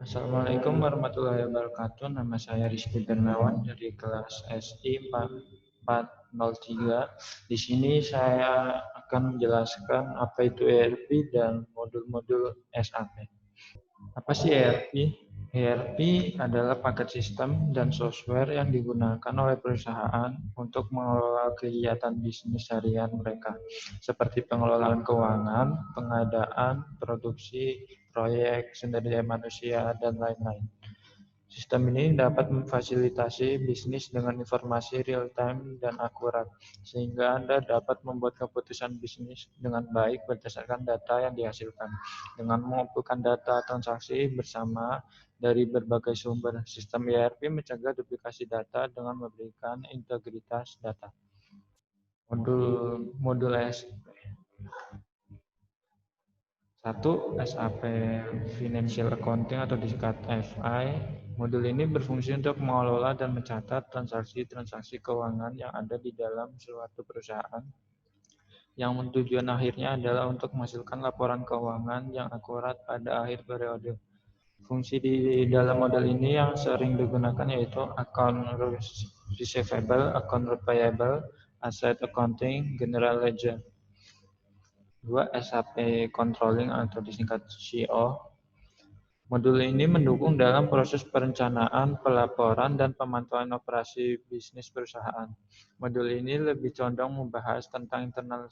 Assalamualaikum warahmatullahi wabarakatuh. Nama saya Rizky Darmawan dari kelas SI 403. Di sini saya akan menjelaskan apa itu ERP dan modul-modul SAP. Apa sih ERP? ERP adalah paket sistem dan software yang digunakan oleh perusahaan untuk mengelola kegiatan bisnis harian mereka, seperti pengelolaan keuangan, pengadaan, produksi, proyek, sumber daya manusia, dan lain-lain. Sistem ini dapat memfasilitasi bisnis dengan informasi real-time dan akurat, sehingga Anda dapat membuat keputusan bisnis dengan baik berdasarkan data yang dihasilkan. Dengan mengumpulkan data transaksi bersama dari berbagai sumber, sistem ERP mencegah duplikasi data dengan memberikan integritas data. Modul S. 1. SAP Financial Accounting atau disingkat FI. Modul ini berfungsi untuk mengelola dan mencatat transaksi-transaksi keuangan yang ada di dalam suatu perusahaan, yang tujuan akhirnya adalah untuk menghasilkan laporan keuangan yang akurat pada akhir periode. Fungsi di dalam model ini yang sering digunakan yaitu account receivable, account payable, asset accounting, general ledger. 2. SAP Controlling atau disingkat CO. Modul ini mendukung dalam proses perencanaan, pelaporan, dan pemantauan operasi bisnis perusahaan. Modul ini lebih condong membahas tentang internal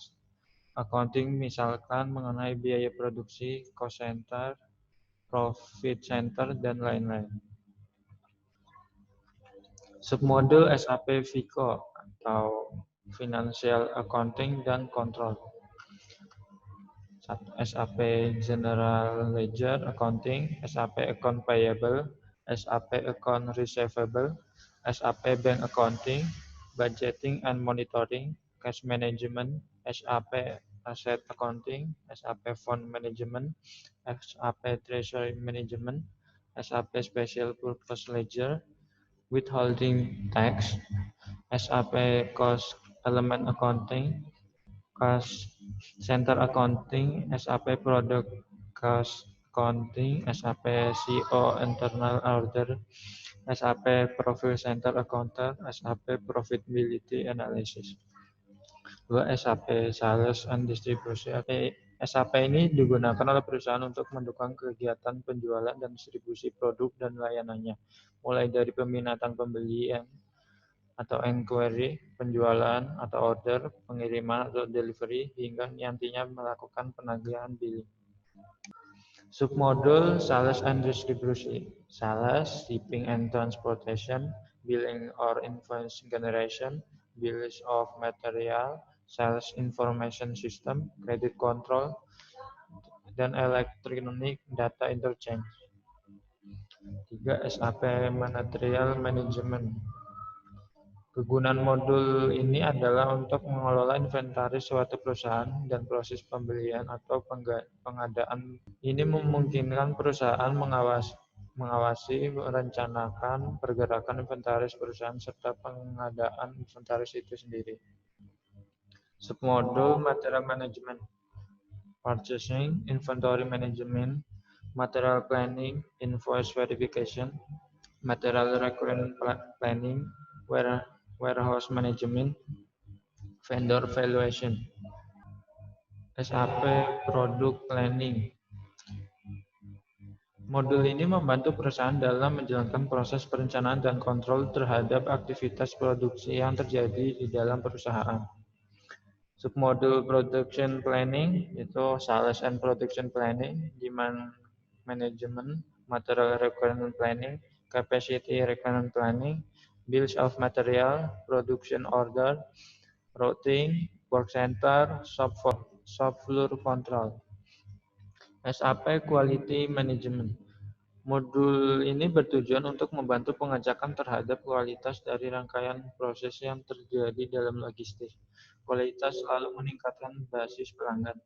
accounting, misalkan mengenai biaya produksi, cost center, profit center, dan lain-lain. Submodul SAP FICO atau Financial Accounting dan Control. SAP General Ledger Accounting, SAP Account Payable, SAP Account Receivable, SAP Bank Accounting, Budgeting and Monitoring, Cash Management, SAP Asset Accounting, SAP Fund Management, SAP Treasury Management, SAP Special Purpose Ledger, Withholding Tax, SAP Cost Element Accounting, Cost Center Accounting, SAP Product Cost Accounting, SAP CO Internal Order, SAP Profit Center Accounting, SAP Profitability Analysis. 2. SAP Sales and Distribution. SAP ini digunakan oleh perusahaan untuk mendukung kegiatan penjualan dan distribusi produk dan layanannya, mulai dari peminatan pembelian atau inquiry, penjualan atau order, pengiriman atau delivery, hingga nantinya melakukan penagihan billing. Submodul Sales and Distribution. Sales, Shipping and Transportation, Billing or Invoice Generation, Bills of Material, Sales Information System, Credit Control, dan Electronic Data Interchange. 3. SAP Material Management. Kegunaan modul ini adalah untuk mengelola inventaris suatu perusahaan dan proses pembelian atau pengadaan. Ini memungkinkan perusahaan mengawasi, merencanakan pergerakan inventaris perusahaan serta pengadaan inventaris itu sendiri. Submodul Material Management, Purchasing, Inventory Management, Material Planning, Invoice Verification, Material Requirement Planning, Warehouse Management, Vendor Valuation, SAP Product Planning. Modul ini membantu perusahaan dalam menjalankan proses perencanaan dan kontrol terhadap aktivitas produksi yang terjadi di dalam perusahaan. Submodul Production Planning itu Sales and Production Planning, Demand Management, Material Requirement Planning, Capacity Requirement Planning, Bills of Material, Production Order, Routing, Work Center, Shop Floor Control. SAP Quality Management. Modul ini bertujuan untuk membantu pengecekan terhadap kualitas dari rangkaian proses yang terjadi dalam logistik. Kualitas selalu meningkatkan basis pelanggan.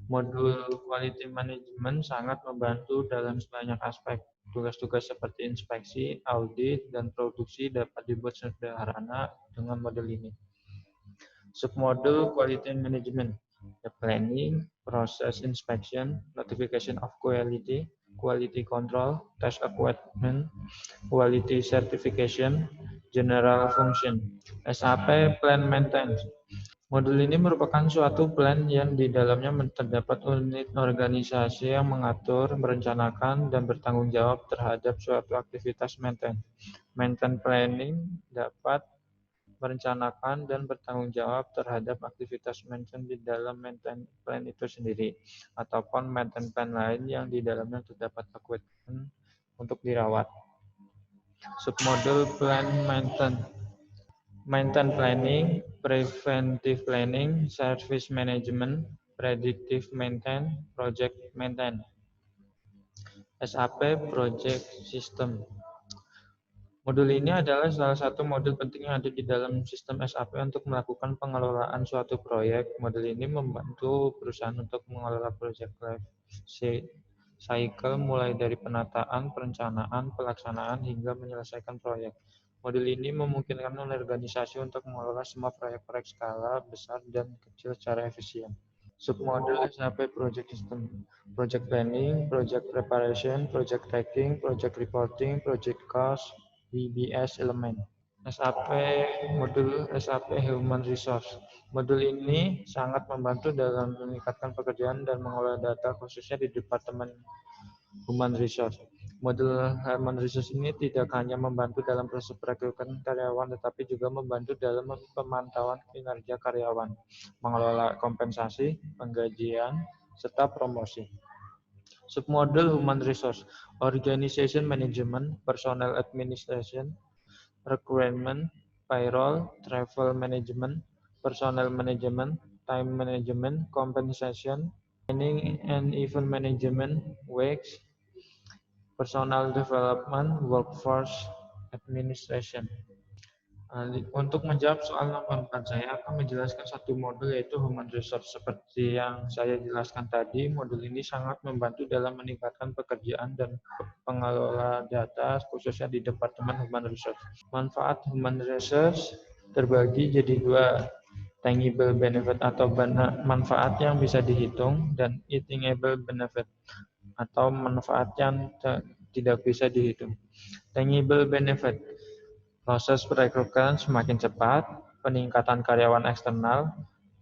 Modul Quality Management sangat membantu dalam banyak aspek. Tugas-tugas seperti inspeksi, audit, dan produksi dapat dibuat sederhana dengan model ini. Submodul Quality Management, the Planning, Process Inspection, Notification of Quality, quality control, test equipment, quality certification, general function. SAP Plan Maintenance. Modul ini merupakan suatu plan yang di dalamnya terdapat unit organisasi yang mengatur, merencanakan, dan bertanggung jawab terhadap suatu aktivitas maintenance. Maintenance planning dapat merencanakan dan bertanggung jawab terhadap aktivitas maintenance di dalam maintenance plan itu sendiri, ataupun maintenance plan lain yang di dalamnya terdapat equipment untuk dirawat. Submodul plan maintenance. Maintenance planning, preventive planning, service management, predictive maintenance, project maintenance. SAP Project System. Modul ini adalah salah satu modul penting yang ada di dalam sistem SAP untuk melakukan pengelolaan suatu proyek. Modul ini membantu perusahaan untuk mengelola proyek life cycle mulai dari penataan, perencanaan, pelaksanaan, hingga menyelesaikan proyek. Modul ini memungkinkan organisasi untuk mengelola semua proyek-proyek skala besar dan kecil secara efisien. Submodul SAP Project System, Project Planning, Project Preparation, Project Tracking, Project Reporting, Project Cost, BBS Element. SAP Modul SAP Human Resource. Modul ini sangat membantu dalam meningkatkan pekerjaan dan mengolah data khususnya di Departemen Human Resource. Modul Human Resource ini tidak hanya membantu dalam proses perekrutan karyawan, tetapi juga membantu dalam pemantauan kinerja karyawan, mengelola kompensasi, penggajian, serta promosi. Submodul Human Resource, Organization Management, Personnel Administration, Recruitment, Payroll, Travel Management, Personnel Management, Time Management, Compensation, Training and Event Management, Wage, Personal Development, Workforce Administration. Untuk menjawab soal nomor 4, saya akan menjelaskan satu modul yaitu Human Resource. Seperti yang saya jelaskan tadi, modul ini sangat membantu dalam meningkatkan pekerjaan dan pengelola data khususnya di Departemen Human Resource. Manfaat Human Resource terbagi jadi dua, tangible benefit atau manfaat yang bisa dihitung dan attainable benefit atau manfaat yang tidak bisa dihitung. Tangible benefit, proses perekrutan semakin cepat, peningkatan karyawan eksternal,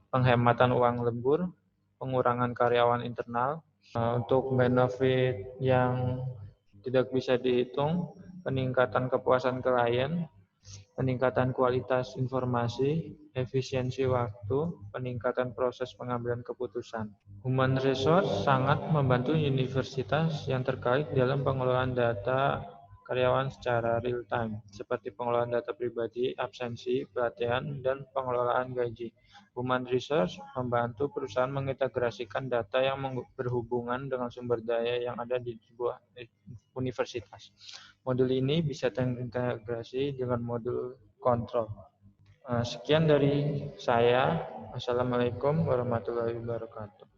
penghematan uang lembur, pengurangan karyawan internal. Untuk benefit yang tidak bisa dihitung, peningkatan kepuasan klien, peningkatan kualitas informasi, efisiensi waktu, peningkatan proses pengambilan keputusan. Human Resource sangat membantu universitas yang terkait dalam pengelolaan data karyawan secara real time, seperti pengelolaan data pribadi, absensi, pelatihan, dan pengelolaan gaji. Human Resource membantu perusahaan mengintegrasikan data yang berhubungan dengan sumber daya yang ada di sebuah universitas. Modul ini bisa terintegrasi dengan modul kontrol. Sekian dari saya. Assalamualaikum warahmatullahi wabarakatuh.